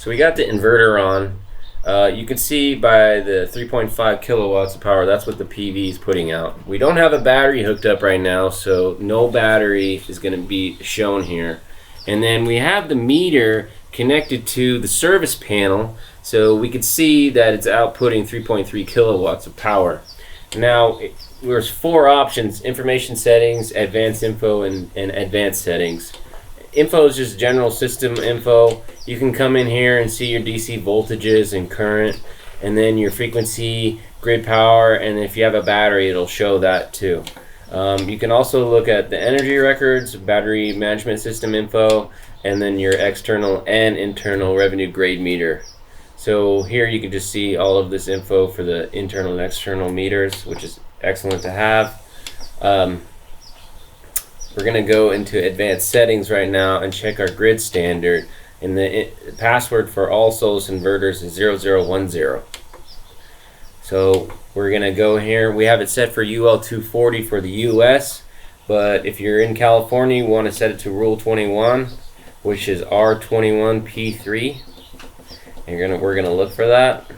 So we got the inverter on. You can see by the 3.5 kilowatts of power, that's what the PV is putting out. We don't have a battery hooked up right now, so no battery is going to be shown here. And then we have the meter connected to the service panel, so we can see that it's outputting 3.3 kilowatts of power. Now, there's four options: information settings, advanced info, and advanced settings. Info is just general system info. You can come in here and see your DC voltages and current, and then your frequency, grid power, and if you have a battery, it'll show that too. You can also look at the energy records, battery management system info, and then your external and internal revenue grade meter. So here you can just see all of this info for the internal and external meters, which is excellent to have. We're going to go into advanced settings right now and check our grid standard. And the password for all Solis inverters is 0010. So we're going to go here. We have it set for UL240 for the US, but if you're in California, you want to set it to Rule 21, which is R21P3. And we're going to look for that.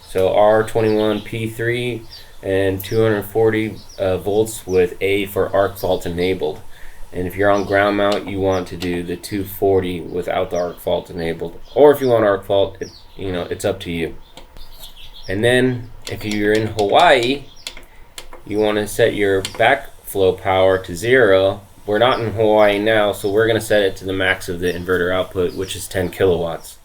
So R21P3 and 240 volts with A for arc fault enabled. And if you're on ground mount, you want to do the 240 without the arc fault enabled. Or if you want arc fault, it's up to you. And then if you're in Hawaii, you want to set your backflow power to 0. We're not in Hawaii now, so we're going to set it to the max of the inverter output, which is 10 kilowatts.